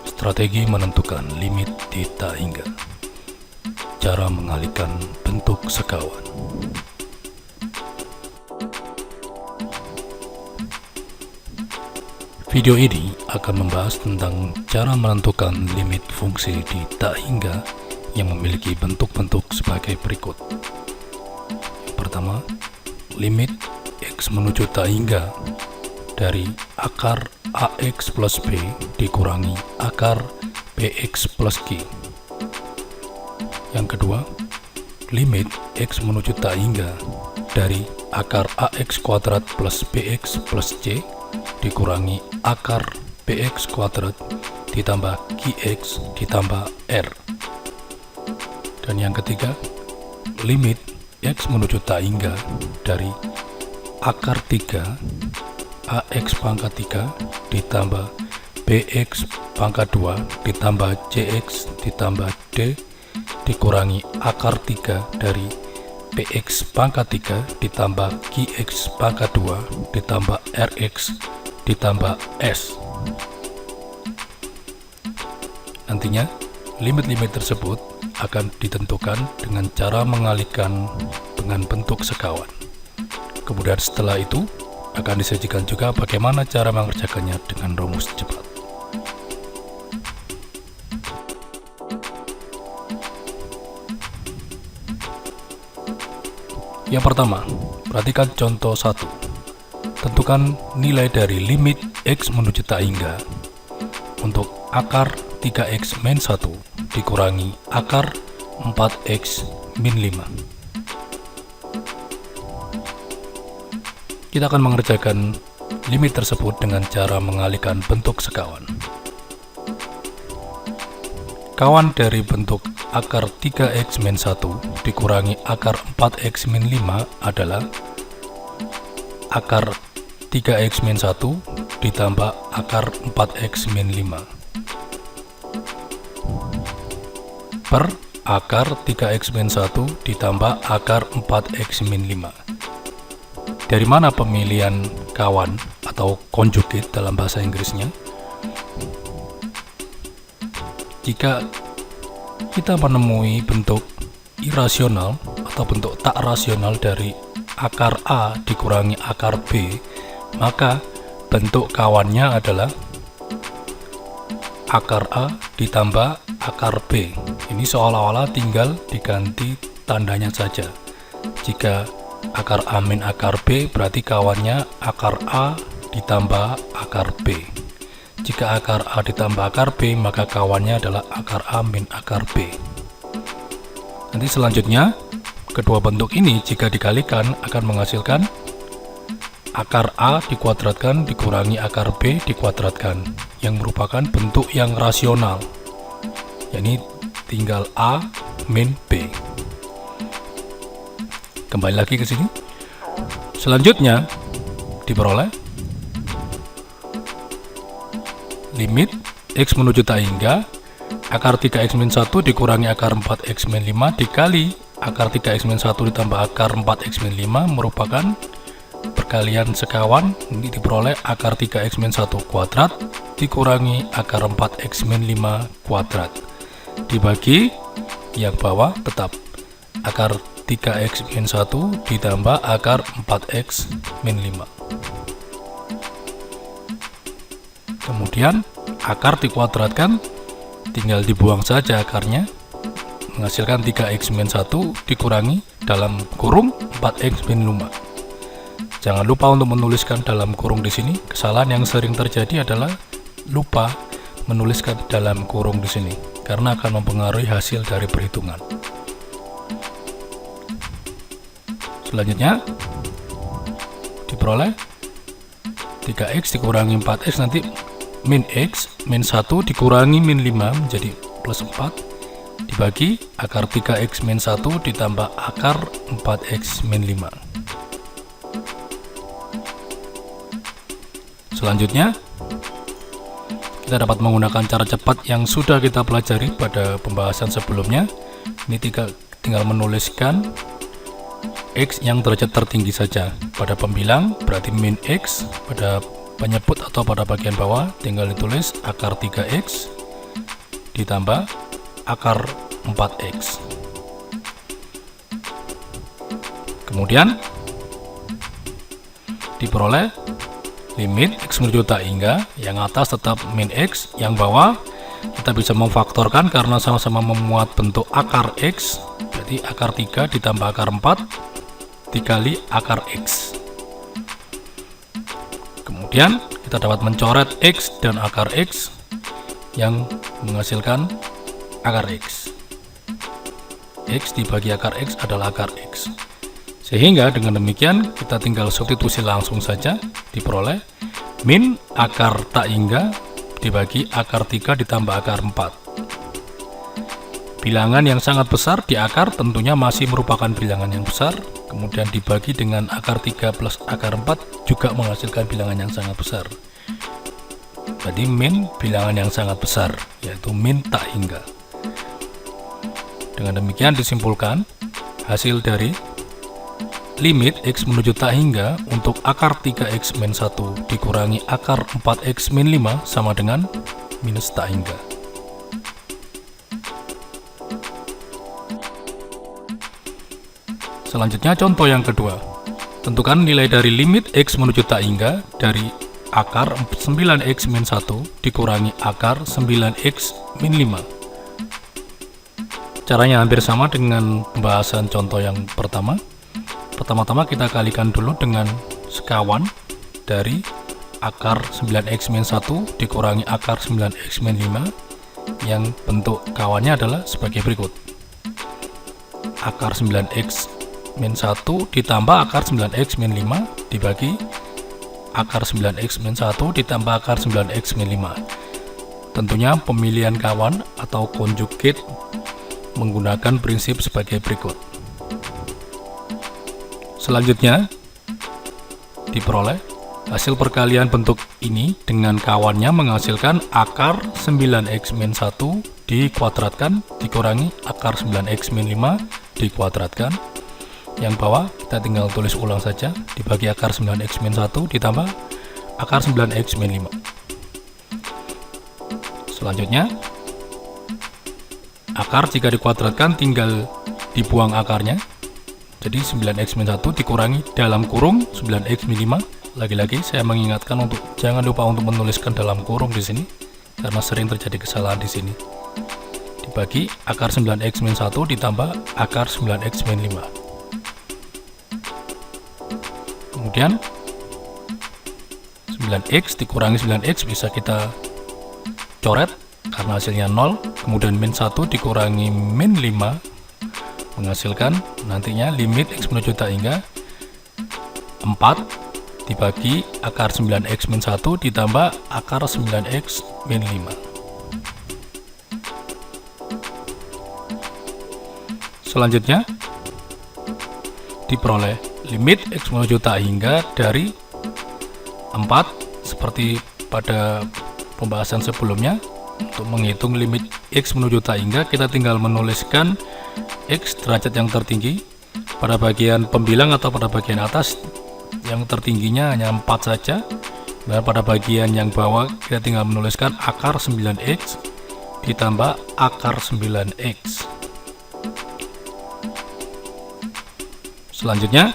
Strategi menentukan limit di tak hingga. Cara mengalihkan bentuk sekawan. Video ini akan membahas tentang cara menentukan limit fungsi di tak hingga yang memiliki bentuk-bentuk sebagai berikut. Yang pertama, limit X menuju tak hingga dari akar AX plus B dikurangi akar BX plus Q. Yang kedua, limit X menuju tak hingga dari akar AX kuadrat plus BX plus C dikurangi akar BX kuadrat ditambah QX ditambah R. Dan yang ketiga, limit X menuju tak hingga dari akar 3 AX pangkat 3 ditambah BX pangkat 2 ditambah CX ditambah D dikurangi akar 3 dari PX pangkat 3 ditambah QX pangkat 2 ditambah RX ditambah S. Nantinya, limit-limit tersebut akan ditentukan dengan cara mengalihkan dengan bentuk sekawan. Kemudian setelah itu, akan disajikan juga bagaimana cara mengerjakannya dengan rumus cepat. Yang pertama, perhatikan contoh 1. Tentukan nilai dari limit X menuju tak hingga untuk akar 3X min 1 dikurangi akar 4X min 5. Kita akan mengerjakan limit tersebut dengan cara mengalihkan bentuk sekawan. Kawan dari bentuk akar 3X min 1 dikurangi akar 4X min 5 adalah akar 3X min 1 ditambah akar 4X min 5 per akar 3X min 1 ditambah akar 4X min 5. Dari mana pemilihan kawan atau conjugate dalam bahasa Inggrisnya? Jika kita menemui bentuk irasional atau bentuk tak rasional dari akar A dikurangi akar B, maka bentuk kawannya adalah akar A ditambah akar B. Ini seolah-olah tinggal diganti tandanya saja. Jika akar A min akar B, berarti kawannya akar A ditambah akar B. Jika akar A ditambah akar B, maka kawannya adalah akar A min akar B. Nanti selanjutnya, kedua bentuk ini jika dikalikan akan menghasilkan akar A dikuadratkan dikurangi akar B dikuadratkan, yang merupakan bentuk yang rasional, yakni tinggal A min B. Kembali lagi ke sini. Selanjutnya diperoleh limit X menuju tak hingga akar 3X min 1 dikurangi akar 4X min 5 dikali akar 3X min 1 ditambah akar 4X min 5 merupakan perkalian sekawan. Ini diperoleh akar 3X min 1 kuadrat dikurangi akar 4X min 5 kuadrat dibagi yang bawah tetap akar 3X min 1 ditambah akar 4X min 5. Kemudian akar dikuadratkan, tinggal dibuang saja akarnya, menghasilkan 3X min 1 dikurangi dalam kurung 4X min 5. Jangan lupa untuk menuliskan dalam kurung di sini. Kesalahan yang sering terjadi adalah lupa menuliskan dalam kurung di sini karena akan mempengaruhi hasil dari perhitungan. Selanjutnya diperoleh 3X dikurangi 4X, nanti min X min 1 dikurangi min 5 menjadi plus 4 dibagi akar 3X min 1 ditambah akar 4X min 5. Selanjutnya kita dapat menggunakan cara cepat yang sudah kita pelajari pada pembahasan sebelumnya. Ini tinggal menuliskan X yang derajat tertinggi saja pada pembilang, berarti min X, pada penyebut atau pada bagian bawah tinggal ditulis akar 3x ditambah akar 4x. Kemudian diperoleh limit x menuju tak hingga, yang atas tetap min x, yang bawah kita bisa memfaktorkan karena sama-sama memuat bentuk akar x, jadi akar 3 ditambah akar 4 dikali akar x. Kemudian kita dapat mencoret x dan akar x yang menghasilkan akar x. X dibagi akar x adalah akar x. Sehingga dengan demikian kita tinggal substitusi langsung saja, diperoleh min akar tak hingga dibagi akar 3 ditambah akar 4. Bilangan yang sangat besar di akar tentunya masih merupakan bilangan yang besar, kemudian dibagi dengan akar 3 plus akar 4 juga menghasilkan bilangan yang sangat besar. Jadi min bilangan yang sangat besar, yaitu min tak hingga. Dengan demikian disimpulkan hasil dari limit x menuju tak hingga untuk akar 3x min 1 dikurangi akar 4x min 5 sama dengan minus tak hingga. Selanjutnya contoh yang kedua. Tentukan nilai dari limit x menuju tak hingga dari akar 9x min 1 dikurangi akar 9x min 5. Caranya hampir sama dengan pembahasan contoh yang pertama. Pertama-tama kita kalikan dulu dengan sekawan dari akar 9x min 1 dikurangi akar 9x min 5, yang bentuk kawannya adalah sebagai berikut. Akar 9x min 1 ditambah akar 9x min 5 dibagi akar 9x min 1 ditambah akar 9x min 5. Tentunya pemilihan kawan atau conjugate menggunakan prinsip sebagai berikut. Selanjutnya diperoleh hasil perkalian bentuk ini dengan kawannya menghasilkan akar 9x min 1 dikuadratkan dikurangi akar 9x min 5 dikuadratkan. Yang bawah kita tinggal tulis ulang saja, dibagi akar 9x min 1 ditambah akar 9x min 5. Selanjutnya akar jika dikuadratkan tinggal dibuang akarnya. Jadi 9x min 1 dikurangi dalam kurung 9x min 5. Lagi-lagi saya mengingatkan untuk jangan lupa untuk menuliskan dalam kurung di sini karena sering terjadi kesalahan di sini. Dibagi akar 9x min 1 ditambah akar 9x min 5. Kemudian 9x dikurangi 9x bisa kita coret karena hasilnya 0. Kemudian min 1 dikurangi min 5 menghasilkan nantinya limit x menuju tak hingga 4 dibagi akar 9x min 1 ditambah akar 9x min 5. Selanjutnya diperoleh limit x menuju tak hingga dari 4 seperti pada pembahasan sebelumnya. Untuk menghitung limit x menuju tak hingga kita tinggal menuliskan x derajat yang tertinggi pada bagian pembilang atau pada bagian atas. Yang tertingginya hanya 4 saja, dan pada bagian yang bawah kita tinggal menuliskan akar 9x ditambah akar 9x. Selanjutnya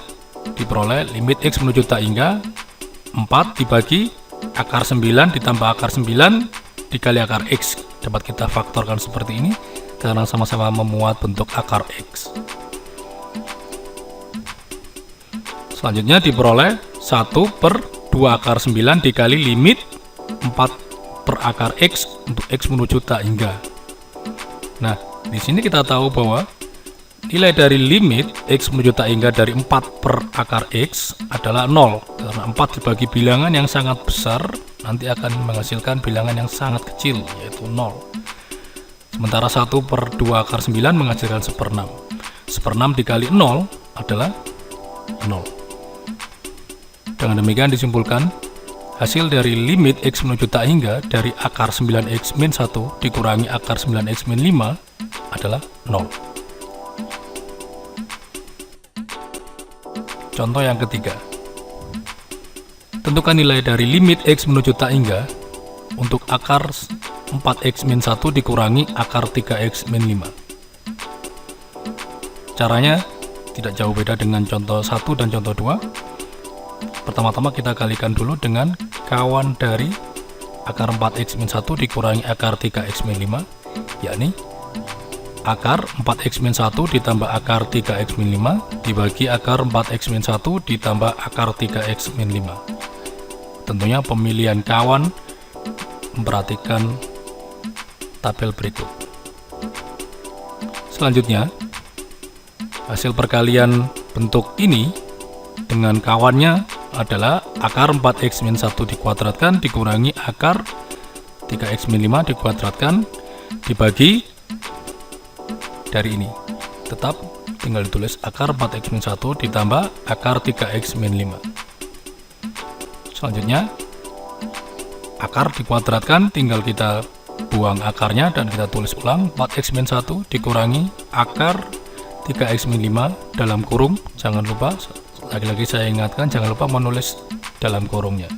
diperoleh limit x menuju tak hingga 4 dibagi akar 9 ditambah akar 9 dikali akar x. Dapat kita faktorkan seperti ini karena sama-sama memuat bentuk akar x. Selanjutnya diperoleh 1/2 akar 9 dikali limit 4 per akar x untuk x menuju tak hingga. Nah, di sini kita tahu bahwa nilai dari limit x menuju tak hingga dari 4 per akar x adalah 0. Karena 4 dibagi bilangan yang sangat besar nanti akan menghasilkan bilangan yang sangat kecil, yaitu 0. Sementara 1/2 akar 9 menghasilkan 1/6. 1/6 dikali 0 adalah 0. Dengan demikian disimpulkan hasil dari limit x menuju tak hingga dari akar 9x min 1 dikurangi akar 9x min 5 adalah 0. Contoh yang ketiga. tentukan nilai dari limit X menuju tak hingga untuk akar 4X min 1 dikurangi akar 3X min 5. Caranya tidak jauh beda dengan contoh 1 dan contoh 2. Pertama-tama kita kalikan dulu dengan kawan dari akar 4X min 1 dikurangi akar 3X min 5, yakni akar 4X min 1 ditambah akar 3X min 5 dibagi akar 4X min 1 ditambah akar 3X min 5. Tentunya pemilihan kawan memperhatikan tabel berikut. Selanjutnya, hasil perkalian bentuk ini dengan kawannya adalah akar 4X min 1 dikuadratkan dikurangi akar 3X min 5 dikuadratkan dibagi dari ini. Tetap tinggal ditulis akar 4X min 1 ditambah akar 3X min 5. Selanjutnya, akar dikuadratkan tinggal kita buang akarnya dan kita tulis ulang 4X min 1 dikurangi akar 3X min 5 dalam kurung. Jangan lupa, lagi-lagi saya ingatkan, jangan lupa menulis dalam kurungnya,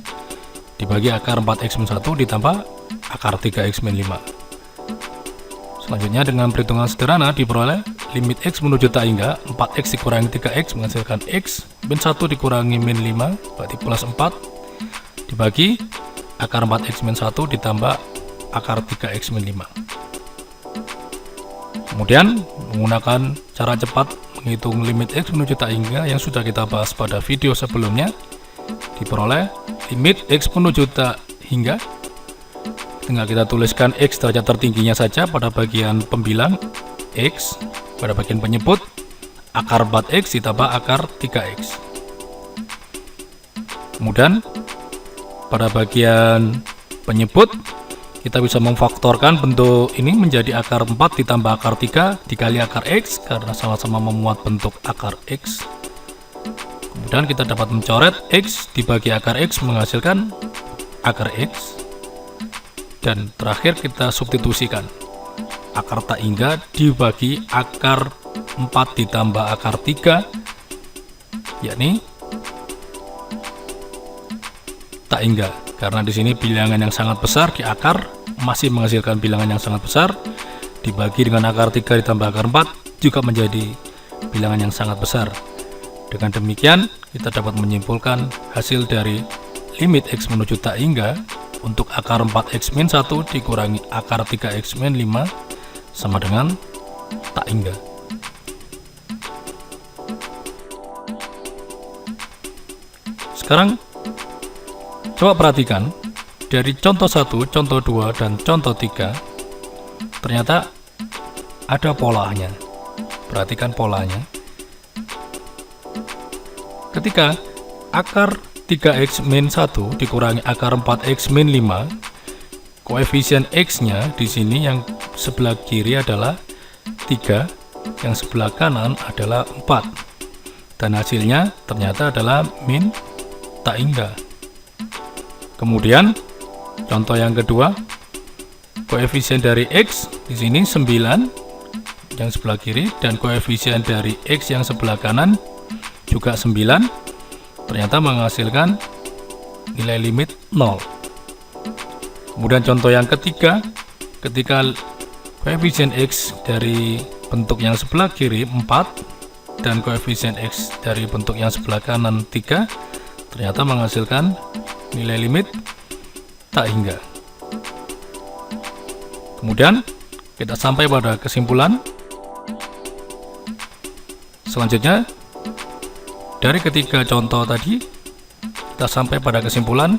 dibagi akar 4X min 1 ditambah akar 3X min 5. Selanjutnya dengan perhitungan sederhana diperoleh limit X menuju tak hingga 4X dikurangi 3X menghasilkan X min 1 dikurangi min 5 berarti plus 4 dibagi akar 4X min 1 ditambah akar 3X min 5. Kemudian menggunakan cara cepat menghitung limit X menuju tak hingga yang sudah kita bahas pada video sebelumnya, diperoleh limit X menuju tak hingga, tinggal kita tuliskan X derajat tertingginya saja pada bagian pembilang X, pada bagian penyebut akar 4X ditambah akar 3X. Kemudian pada bagian penyebut kita bisa memfaktorkan bentuk ini menjadi akar 4 ditambah akar 3 dikali akar X karena sama-sama memuat bentuk akar X. Kemudian kita dapat mencoret X dibagi akar X menghasilkan akar X. Dan terakhir kita substitusikan akar tak hingga dibagi akar 4 ditambah akar 3, yakni tak hingga. Karena di sini bilangan yang sangat besar di akar masih menghasilkan bilangan yang sangat besar, dibagi dengan akar 3 ditambah akar 4 juga menjadi bilangan yang sangat besar. Dengan demikian kita dapat menyimpulkan hasil dari limit X menuju tak hingga untuk akar 4X min 1 dikurangi akar 3X min 5 sama dengan tak hingga. Sekarang coba perhatikan dari contoh 1, contoh 2, dan contoh 3 ternyata ada polanya. Perhatikan polanya. Ketika akar 3X min 1 dikurangi akar 4X min 5, koefisien X-nya di sini yang sebelah kiri adalah 3, yang sebelah kanan adalah 4. Dan hasilnya ternyata adalah min tak hingga. Kemudian contoh yang kedua, koefisien dari X di sini 9 yang sebelah kiri dan koefisien dari X yang sebelah kanan juga 9, ternyata menghasilkan nilai limit 0. Kemudian contoh yang ketiga, ketika koefisien X dari bentuk yang sebelah kiri 4 dan koefisien X dari bentuk yang sebelah kanan 3, ternyata menghasilkan nilai limit tak hingga. Kemudian kita sampai pada kesimpulan. Selanjutnya dari ketiga contoh tadi kita sampai pada kesimpulan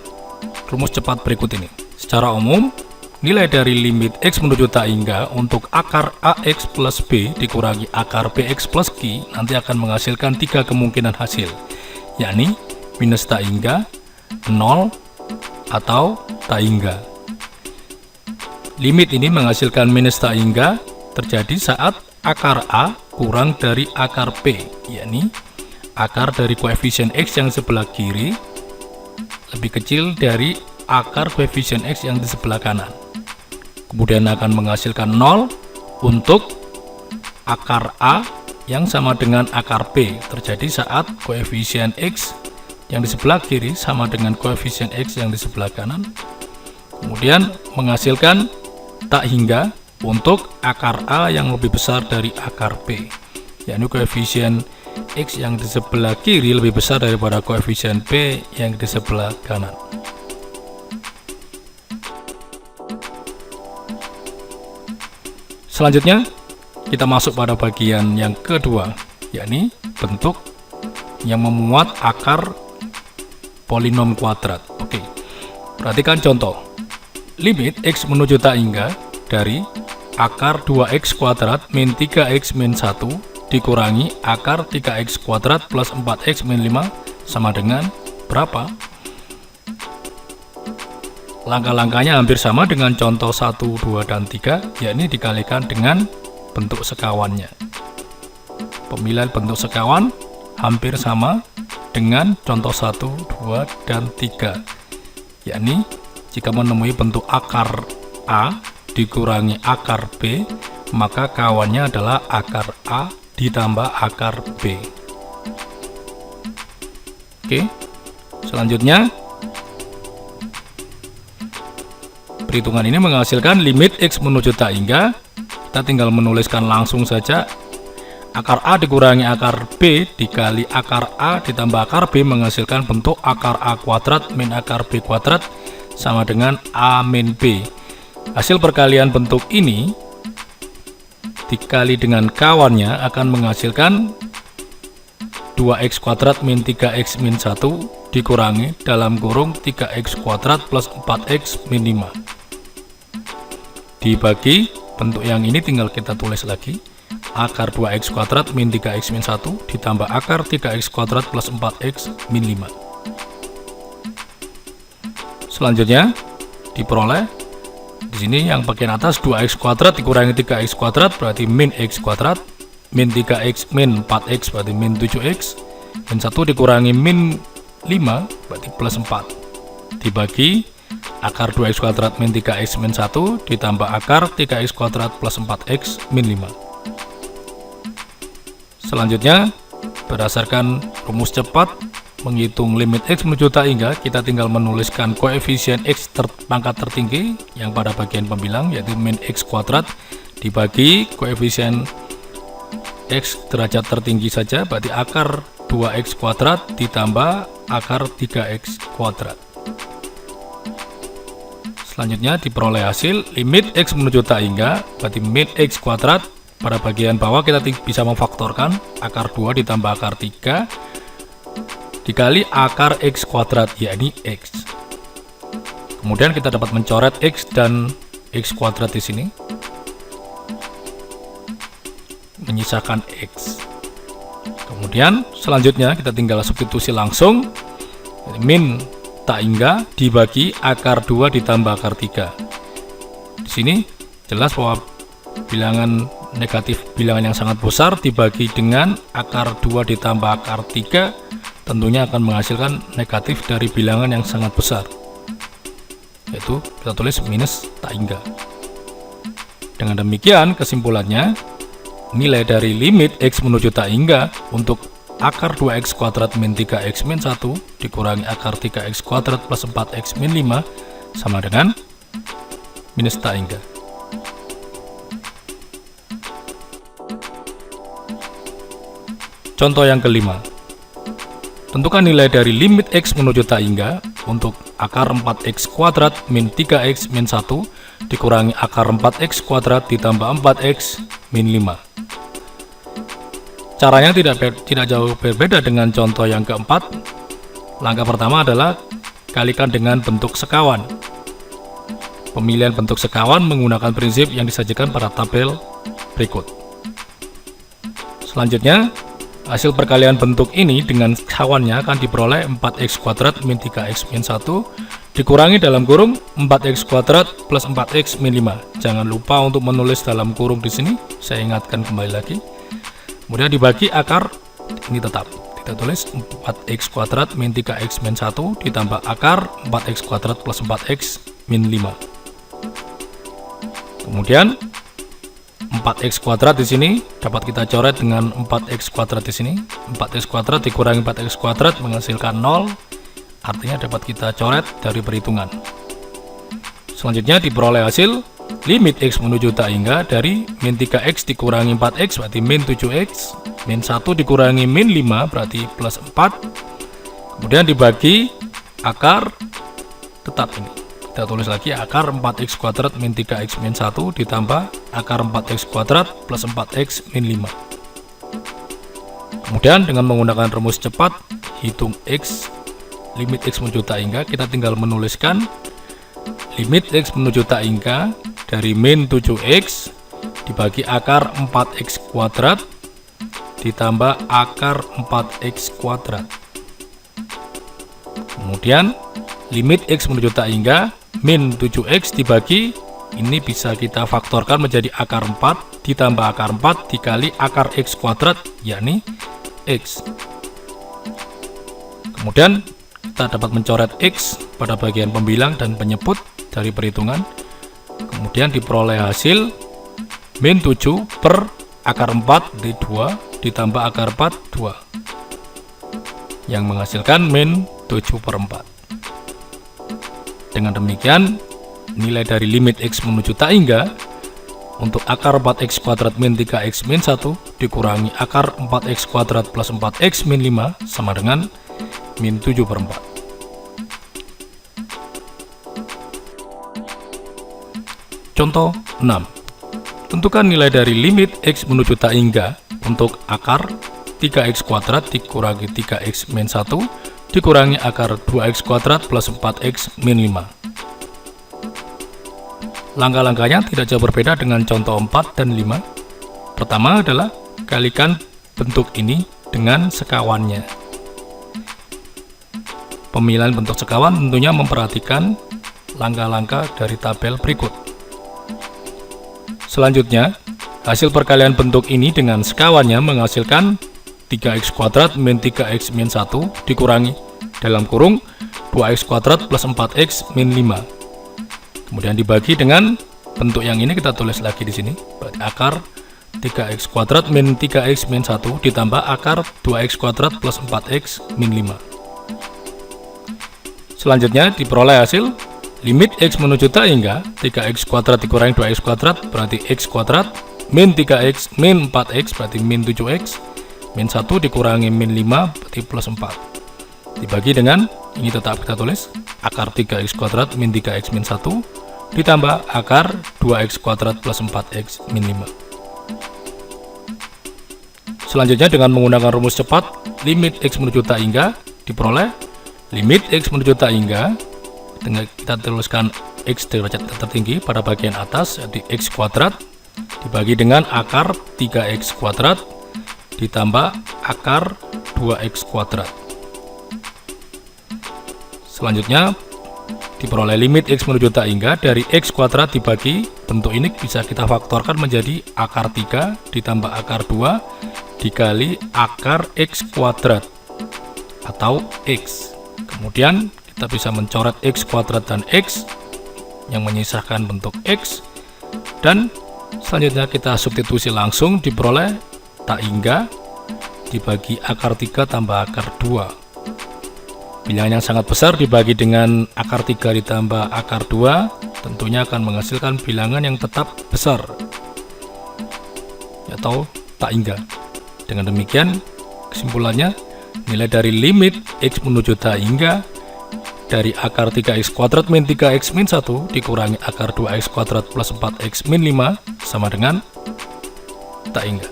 rumus cepat berikut ini. Secara umum, nilai dari limit X menuju tak hingga untuk akar AX plus B dikurangi akar BX plus Q nanti akan menghasilkan 3 kemungkinan hasil, yakni minus tak hingga, 0, atau tak hingga. Limit ini menghasilkan minus tak hingga terjadi saat akar A kurang dari akar B, yakni akar dari koefisien X yang sebelah kiri lebih kecil dari akar koefisien X yang di sebelah kanan. Kemudian akan menghasilkan 0 untuk akar A yang sama dengan akar B terjadi saat koefisien X yang di sebelah kiri sama dengan koefisien X yang di sebelah kanan, kemudian menghasilkan tak hingga untuk akar A yang lebih besar dari akar B, yakni koefisien X yang di sebelah kiri lebih besar daripada koefisien B yang di sebelah kanan. Selanjutnya kita masuk pada bagian yang kedua, yakni bentuk yang memuat akar polinom kuadrat. Oke, perhatikan contoh. Limit X menuju tak hingga dari akar 2x kuadrat min 3x min 1 dikurangi akar 3x kuadrat plus 4x min 5 sama dengan berapa? Langkah-langkahnya hampir sama dengan contoh 1, 2, dan 3, yakni dikalikan dengan bentuk sekawannya. Pemilihan bentuk sekawan hampir sama dengan contoh 1, 2, dan 3, yakni jika menemui bentuk akar A dikurangi akar B, maka kawannya adalah akar A ditambah akar B. Oke, selanjutnya perhitungan ini menghasilkan limit X menuju tak hingga. Kita tinggal menuliskan langsung saja akar A dikurangi akar B dikali akar A ditambah akar B menghasilkan bentuk akar A kuadrat min akar B kuadrat sama dengan A min B. Hasil perkalian bentuk ini dikali dengan kawannya akan menghasilkan 2x kuadrat min 3x min 1 dikurangi dalam kurung 3x kuadrat plus 4x min 5 dibagi bentuk yang ini tinggal kita tulis lagi akar 2x kuadrat min 3x min 1 ditambah akar 3x kuadrat plus 4x min 5. Selanjutnya diperoleh di sini yang bagian atas 2x kuadrat dikurangi 3x kuadrat berarti min x kuadrat, min 3x min 4x berarti min 7x, min 1 dikurangi min 5 berarti plus 4 dibagi akar 2x kuadrat min 3x min 1 ditambah akar 3x kuadrat plus 4x min 5. Selanjutnya berdasarkan rumus cepat menghitung limit X menuju tak hingga, kita tinggal menuliskan koefisien X pangkat tertinggi yang pada bagian pembilang yaitu min X kuadrat dibagi koefisien X derajat tertinggi saja berarti akar 2x kuadrat ditambah akar 3x kuadrat. Selanjutnya diperoleh hasil limit X menuju tak hingga berarti min X kuadrat. Pada bagian bawah kita bisa memfaktorkan akar 2 ditambah akar 3 dikali akar X kuadrat yakni X. Kemudian kita dapat mencoret X dan X kuadrat di sini, menyisakan X. Kemudian selanjutnya kita tinggal substitusi langsung min tak hingga dibagi akar 2 ditambah akar 3. Di sini jelas bahwa bilangan negatif, bilangan yang sangat besar dibagi dengan akar 2 ditambah akar 3 tentunya akan menghasilkan negatif dari bilangan yang sangat besar, yaitu kita tulis minus tak hingga. Dengan demikian kesimpulannya nilai dari limit X menuju tak hingga untuk akar 2x kuadrat min 3x min 1 dikurangi akar 3x kuadrat plus 4x min 5 sama dengan minus tak hingga. Contoh yang kelima, tentukan nilai dari limit X menuju tak hingga untuk akar 4x kuadrat min 3x min 1 dikurangi akar 4x kuadrat ditambah 4x min 5. Caranya tidak jauh berbeda dengan contoh yang keempat. Langkah pertama adalah kalikan dengan bentuk sekawan. Pemilihan bentuk sekawan menggunakan prinsip yang disajikan pada tabel berikut. Selanjutnya hasil perkalian bentuk ini dengan kawannya akan diperoleh 4x kuadrat min 3x min 1 dikurangi dalam kurung 4x kuadrat plus 4x min 5. Jangan lupa untuk menulis dalam kurung di sini, saya ingatkan kembali lagi. Kemudian dibagi akar ini tetap kita tulis 4x kuadrat min 3x min 1 ditambah akar 4x kuadrat plus 4x min 5. Kemudian 4x kuadrat di sini dapat kita coret dengan 4x kuadrat di sini. 4x kuadrat dikurangi 4x kuadrat menghasilkan 0, artinya dapat kita coret dari perhitungan. Selanjutnya diperoleh hasil limit x menuju tak hingga dari min 3x dikurangi 4x berarti min 7x, min 1 dikurangi min 5 berarti plus 4, kemudian dibagi akar tetap ini. Kita tulis lagi akar 4x kuadrat min 3x min 1 ditambah akar 4x kuadrat plus 4x min 5. Kemudian dengan menggunakan rumus cepat hitung x, limit x menuju tak hingga, kita tinggal menuliskan limit x menuju tak hingga dari min 7x dibagi akar 4x kuadrat ditambah akar 4x kuadrat. Kemudian limit x menuju tak hingga min 7x dibagi, ini bisa kita faktorkan menjadi akar 4 ditambah akar 4 dikali akar x kuadrat, yakni x. Kemudian kita dapat mencoret x pada bagian pembilang dan penyebut dari perhitungan. Kemudian diperoleh hasil min 7 per akar 4 di 2 ditambah akar 4 2 yang menghasilkan min 7 per 4. Dengan demikian, nilai dari limit x menuju tak hingga untuk akar 4x kuadrat min 3x min 1 dikurangi akar 4x kuadrat plus 4x min 5 sama dengan min 7 per 4. Contoh 6. Tentukan nilai dari limit x menuju tak hingga untuk akar 3x kuadrat dikurangi 3x min 1 dikurangi akar 2x kuadrat plus 4x min 5. Langkah-langkahnya tidak jauh berbeda dengan contoh 4 dan 5. Pertama adalah kalikan bentuk ini dengan sekawannya. Pemilihan bentuk sekawan tentunya memperhatikan langkah-langkah dari tabel berikut. Selanjutnya, hasil perkalian bentuk ini dengan sekawannya menghasilkan 3x kuadrat min 3x min 1 dikurangi dalam kurung 2x kuadrat plus 4x min 5. Kemudian dibagi dengan bentuk yang ini, kita tulis lagi di sini. Berarti akar 3x kuadrat min 3x min 1 ditambah akar 2x kuadrat plus 4x min 5. Selanjutnya diperoleh hasil limit x menuju tak hingga 3x kuadrat dikurangi 2x kuadrat berarti x kuadrat min 3x min 4x berarti min 7x min 1 dikurangi min 5 berarti plus 4 dibagi dengan ini, tetap kita tulis akar 3x kuadrat min 3x min 1 ditambah akar 2x kuadrat plus 4x min 5. Selanjutnya dengan menggunakan rumus cepat limit x menuju tak hingga diperoleh limit x menuju tak hingga dengan kita tuliskan x derajat tertinggi pada bagian atas yaitu x kuadrat dibagi dengan akar 3x kuadrat ditambah akar 2x kuadrat. Selanjutnya diperoleh limit x menuju tak hingga dari x kuadrat dibagi, bentuk ini bisa kita faktorkan menjadi akar 3 ditambah akar 2 dikali akar x kuadrat atau x. Kemudian kita bisa mencoret x kuadrat dan x yang menyisakan bentuk x, dan selanjutnya kita substitusi langsung diperoleh tak hingga dibagi akar 3 tambah akar 2. Bilangan yang sangat besar dibagi dengan akar 3 ditambah akar 2 tentunya akan menghasilkan bilangan yang tetap besar atau tak hingga. Dengan demikian kesimpulannya nilai dari limit x menuju tak hingga dari akar 3x kuadrat min 3x min 1 dikurangi akar 2x kuadrat plus 4x min 5 sama dengan tak hingga.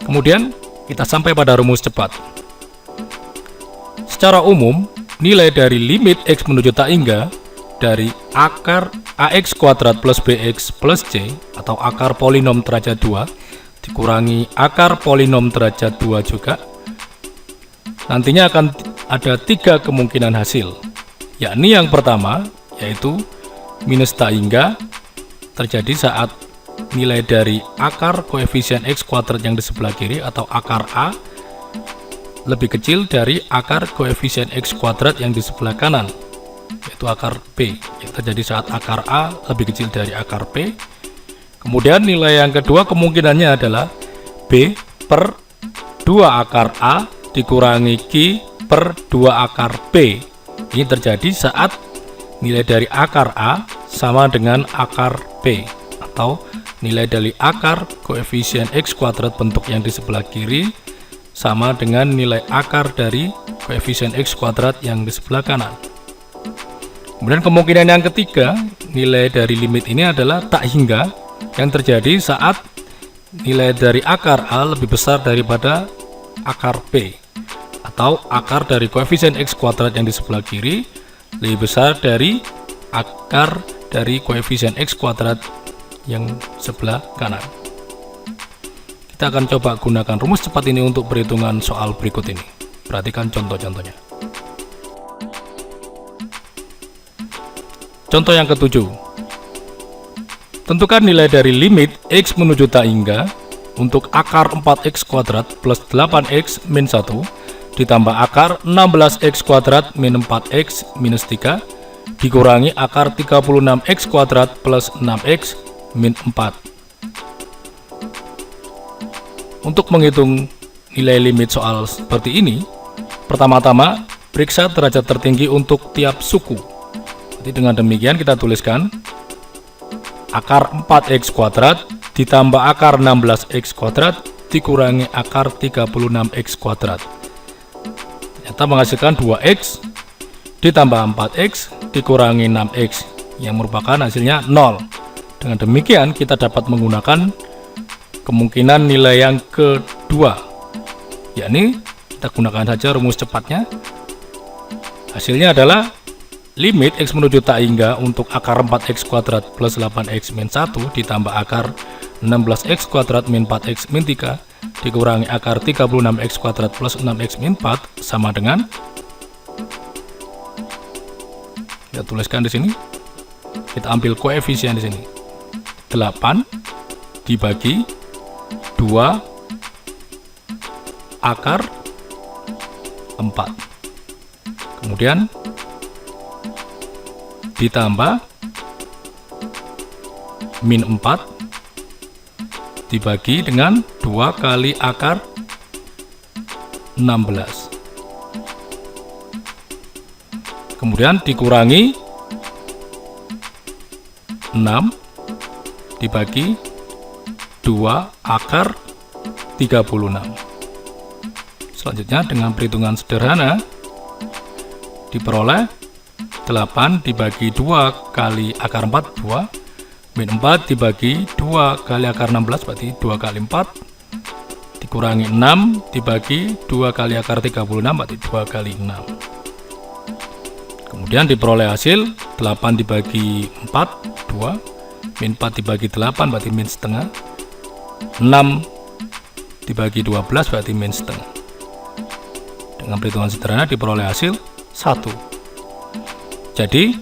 Kemudian kita sampai pada rumus cepat. Secara umum, nilai dari limit x menuju tak hingga dari akar ax kuadrat plus bx plus c atau akar polinom derajat 2 dikurangi akar polinom derajat 2 juga, nantinya akan ada 3 kemungkinan hasil, yakni yang pertama yaitu minus tak hingga terjadi saat nilai dari akar koefisien x kuadrat yang di sebelah kiri atau akar a lebih kecil dari akar koefisien x kuadrat yang di sebelah kanan yaitu akar P, yang terjadi saat akar A lebih kecil dari akar P. Kemudian nilai yang kedua kemungkinannya adalah B per 2 akar A dikurangi Q per 2 akar P. Ini terjadi saat nilai dari akar A sama dengan akar P, atau nilai dari akar koefisien X kuadrat bentuk yang di sebelah kiri sama dengan nilai akar dari koefisien X kuadrat yang di sebelah kanan. Kemudian kemungkinan yang ketiga, nilai dari limit ini adalah tak hingga, yang terjadi saat nilai dari akar A lebih besar daripada akar P, atau akar dari koefisien X kuadrat yang di sebelah kiri lebih besar dari akar dari koefisien X kuadrat yang sebelah kanan. Kita akan coba gunakan rumus cepat ini untuk perhitungan soal berikut ini. Perhatikan contoh-contohnya. Contoh yang ketujuh. Tentukan nilai dari limit X menuju tak hingga untuk akar 4X kuadrat plus 8X min 1 ditambah akar 16X kuadrat min 4X minus 3 dikurangi akar 36X kuadrat plus 6X min 4. Untuk menghitung nilai limit soal seperti ini, pertama-tama periksa derajat tertinggi untuk tiap suku. Jadi dengan demikian kita tuliskan akar 4X kuadrat ditambah akar 16X kuadrat dikurangi akar 36X kuadrat. Ternyata menghasilkan 2X ditambah 4X dikurangi 6X yang merupakan hasilnya 0. Dengan demikian kita dapat menggunakan kemungkinan nilai yang kedua, yakni kita gunakan saja rumus cepatnya. Hasilnya adalah limit X menuju tak hingga untuk akar 4X kuadrat plus 8X min 1 ditambah akar 16X kuadrat min 4X min 3 dikurangi akar 36X kuadrat plus 6X min 4 sama dengan, kita tuliskan di sini, kita ambil koefisien di sini, 8 dibagi 2 akar 4, kemudian ditambah min 4 dibagi dengan 2 kali akar 16, kemudian dikurangi 6 dibagi 2 akar 36. Selanjutnya dengan perhitungan sederhana diperoleh 8 dibagi 2 kali akar 4, 2, min 4 dibagi 2 kali akar 16 berarti 2 kali 4 dikurangi 6 dibagi 2 kali akar 36 berarti 2 kali 6. Kemudian diperoleh hasil 8 dibagi 4, 2, min 4 dibagi 8 berarti min setengah, 6 dibagi 12 berarti min setengah. Dengan perhitungan sederhana diperoleh hasil 1. Jadi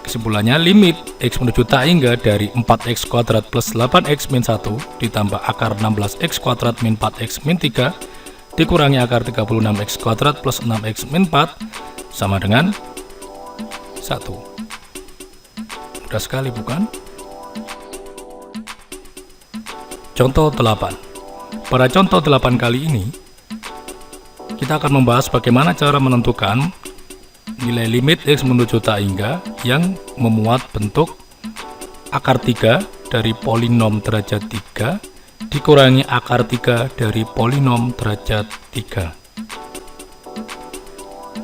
kesimpulannya limit X menuju tak hingga dari 4X kuadrat plus 8X min 1 ditambah akar 16X kuadrat min 4X min 3 dikurangi akar 36X kuadrat plus 6X min 4 sama dengan 1. Mudah sekali bukan? Contoh 8. Pada contoh 8 kali ini kita akan membahas bagaimana cara menentukan nilai limit X menuju tak hingga yang memuat bentuk akar 3 dari polinom derajat 3 dikurangi akar 3 dari polinom derajat 3.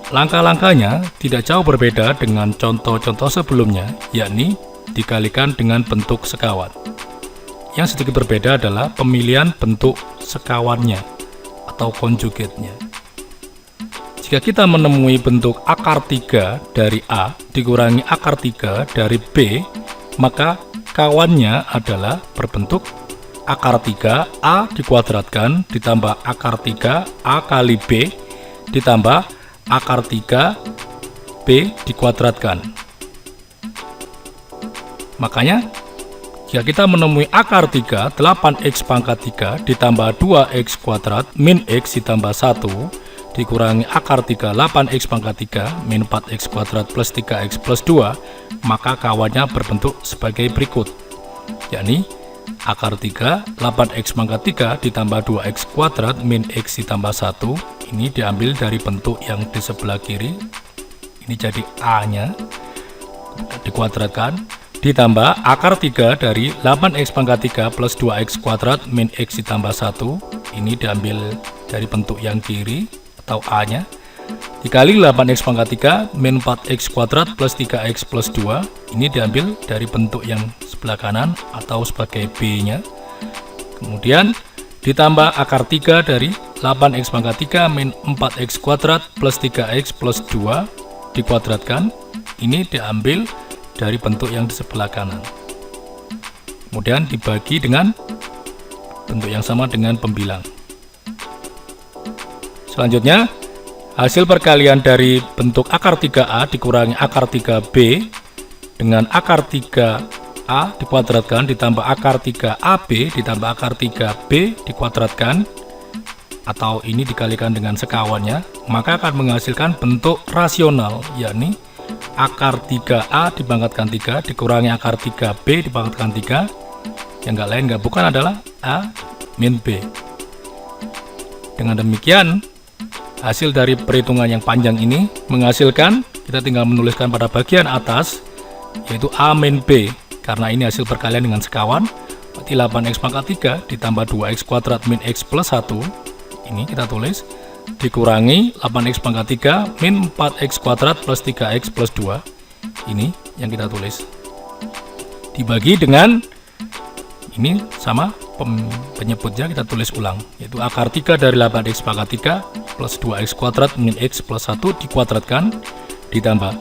Langkah-langkahnya tidak jauh berbeda dengan contoh-contoh sebelumnya, yakni dikalikan dengan bentuk sekawan. Yang sedikit berbeda adalah pemilihan bentuk sekawannya atau konjugatnya. Jika kita menemui bentuk akar 3 dari A dikurangi akar 3 dari B, maka kawannya adalah berbentuk akar 3 A dikuadratkan ditambah akar 3 A kali B ditambah akar 3 B dikuadratkan. Makanya jika kita menemui akar 3 8X pangkat 3 ditambah 2X kuadrat min X ditambah 1 dikurangi akar 3 8x pangkat 3 min 4x kuadrat plus 3x plus 2, maka kawannya berbentuk sebagai berikut, yakni akar 3 8x pangkat 3 ditambah 2x kuadrat min x ditambah 1, ini diambil dari bentuk yang di sebelah kiri, ini jadi a nya dikuadratkan, ditambah akar 3 dari 8x pangkat 3 plus 2x kuadrat min x ditambah 1, ini diambil dari bentuk yang kiri atau a nya, dikali 8x pangkat 3 min 4x kuadrat plus 3x plus 2, ini diambil dari bentuk yang sebelah kanan atau sebagai b nya, kemudian ditambah akar 3 dari 8x pangkat 3 min 4x kuadrat plus 3x plus 2 dikuadratkan, ini diambil dari bentuk yang di sebelah kanan, kemudian dibagi dengan bentuk yang sama dengan pembilang. Selanjutnya, hasil perkalian dari bentuk akar 3a dikurangi akar 3b dengan akar 3a dikuadratkan ditambah akar 3ab ditambah akar 3b dikuadratkan, atau ini dikalikan dengan sekawannya, maka akan menghasilkan bentuk rasional, yakni akar 3a dipangkatkan 3 dikurangi akar 3b dipangkatkan 3, yang enggak lain enggak bukan adalah a min b. Dengan demikian, hasil dari perhitungan yang panjang ini menghasilkan, kita tinggal menuliskan pada bagian atas, yaitu a min b, karena ini hasil perkalian dengan sekawan, berarti 8x pangkat 3 ditambah 2x kuadrat min x plus 1, ini kita tulis, dikurangi 8x pangkat 3 min 4x kuadrat plus 3x plus 2, ini yang kita tulis, dibagi dengan, ini sama penyebutnya kita tulis ulang, yaitu akar 3 dari 8x pangkat 3 plus 2x kuadrat min x plus 1 dikuadratkan, ditambah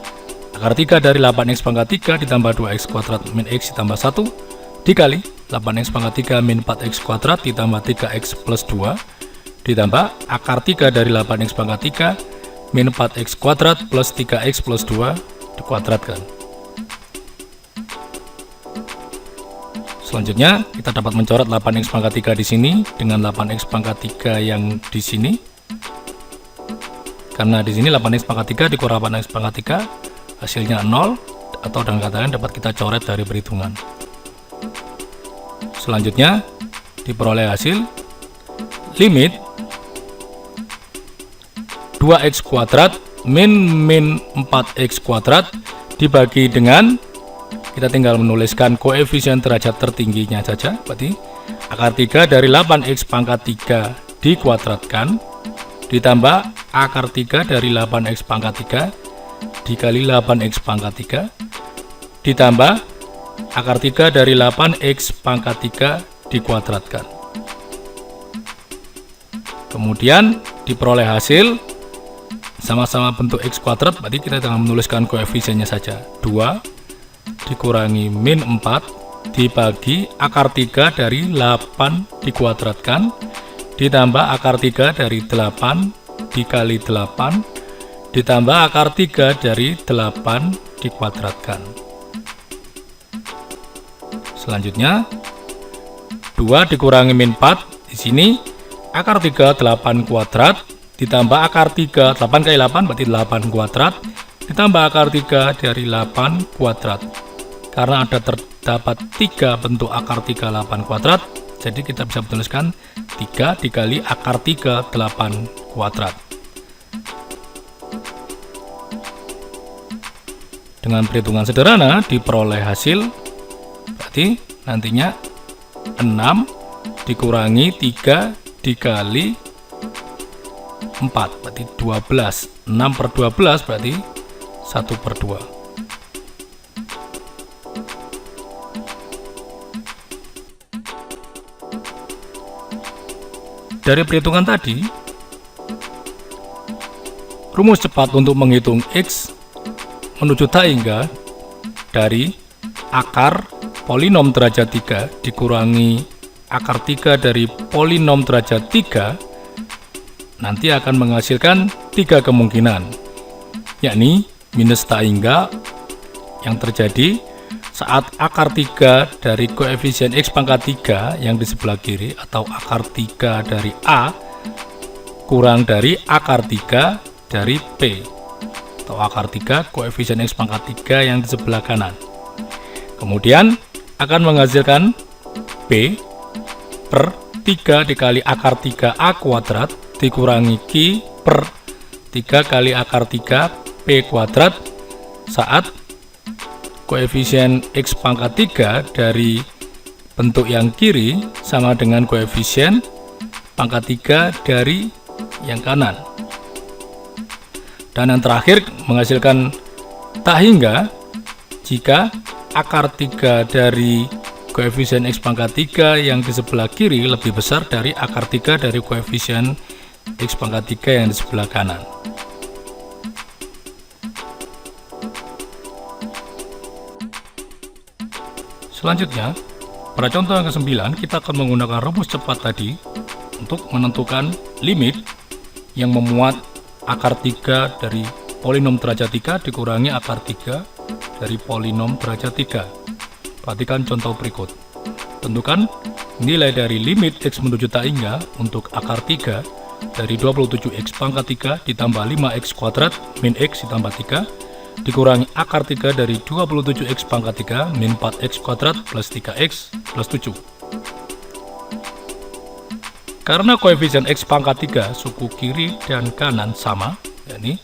akar 3 dari 8x pangkat 3 ditambah 2x kuadrat min x ditambah 1 dikali 8x pangkat 3 min 4x kuadrat ditambah 3x plus 2 ditambah akar 3 dari 8x pangkat 3 min 4x kuadrat plus 3x plus 2 dikuadratkan. Selanjutnya, kita dapat mencoret 8x pangkat 3 di sini dengan 8x pangkat 3 yang di sini. Karena di sini 8x pangkat 3 dikurang 8x pangkat 3, hasilnya 0, atau dengan kata lain dapat kita coret dari perhitungan. Selanjutnya, diperoleh hasil limit 2x kuadrat min 4x kuadrat dibagi dengan, kita tinggal menuliskan koefisien derajat tertingginya saja, berarti akar 3 dari 8x pangkat 3 dikuadratkan ditambah akar 3 dari 8x pangkat 3 dikali 8x pangkat 3 ditambah akar 3 dari 8x pangkat 3 dikuadratkan. Kemudian diperoleh hasil sama-sama bentuk x kuadrat, berarti kita tinggal menuliskan koefisiennya saja, 2 dikurangi min 4 dibagi akar 3 dari 8 dikuadratkan ditambah akar 3 dari 8 dikali 8 ditambah akar 3 dari 8 dikuadratkan. Selanjutnya 2 dikurangi min 4, di sini akar 3 8 kuadrat ditambah akar 3 8 kali 8 berarti 8 kuadrat ditambah akar 3 dari 8 kuadrat. Karena terdapat 3 bentuk akar 3 8 kuadrat, jadi kita bisa menuliskan 3 dikali akar 3 8 kuadrat. Dengan perhitungan sederhana diperoleh hasil, berarti nantinya 6 dikurangi 3 dikali 4 berarti 12, 6 per 12 berarti 1 per 2. Dari perhitungan tadi, rumus cepat untuk menghitung X menuju tak hingga dari akar polinom derajat 3 dikurangi akar 3 dari polinom derajat 3 nanti akan menghasilkan 3 kemungkinan, yakni minus tak hingga yang terjadi saat akar 3 dari koefisien X pangkat 3 yang di sebelah kiri atau akar 3 dari A kurang dari akar 3 dari P, atau akar 3 koefisien X pangkat 3 yang di sebelah kanan. Kemudian akan menghasilkan P per 3 dikali akar 3A kuadrat dikurangi Q per 3 kali akar 3 P kuadrat saat koefisien X pangkat 3 dari bentuk yang kiri sama dengan koefisien pangkat 3 dari yang kanan. Dan yang terakhir menghasilkan tak hingga jika akar 3 dari koefisien X pangkat 3 yang di sebelah kiri lebih besar dari akar 3 dari koefisien X pangkat 3 yang di sebelah kanan. Selanjutnya, pada contoh yang ke-9, kita akan menggunakan rumus cepat tadi untuk menentukan limit yang memuat akar 3 dari polinom derajat 3 dikurangi akar 3 dari polinom derajat 3. Perhatikan contoh berikut. Tentukan nilai dari limit X menuju tak hingga untuk akar 3 dari 27X pangkat 3 ditambah 5X kuadrat min X ditambah 3 dikurangi akar 3 dari 27X pangkat 3 min 4X kuadrat plus 3X plus 7. Karena koefisien X pangkat 3 suku kiri dan kanan sama, yakni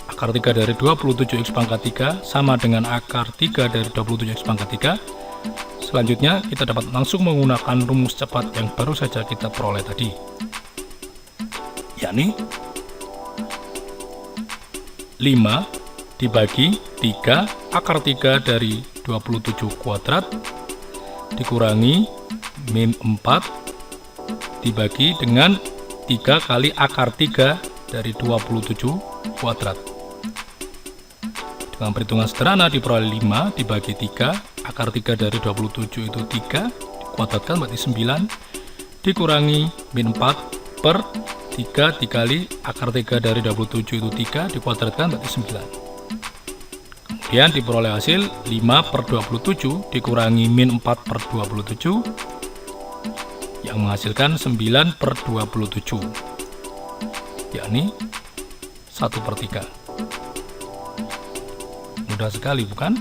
akar 3 dari 27X pangkat 3 sama dengan akar 3 dari 27X pangkat 3, selanjutnya kita dapat langsung menggunakan rumus cepat yang baru saja kita peroleh tadi, yakni 5 dibagi 3 akar 3 dari 27 kuadrat dikurangi min 4 dibagi dengan 3 kali akar 3 dari 27 kuadrat. Dengan perhitungan sederhana diperoleh 5 dibagi 3 akar 3 dari 27 itu 3 dikuadratkan berarti 9 dikurangi min 4 per 3 dikali akar 3 dari 27 itu 3 dikuadratkan berarti 9. Kemudian diperoleh hasil 5 per 27 dikurangi min 4 per 27 yang menghasilkan 9 per 27, yakni 1/3. Mudah sekali bukan?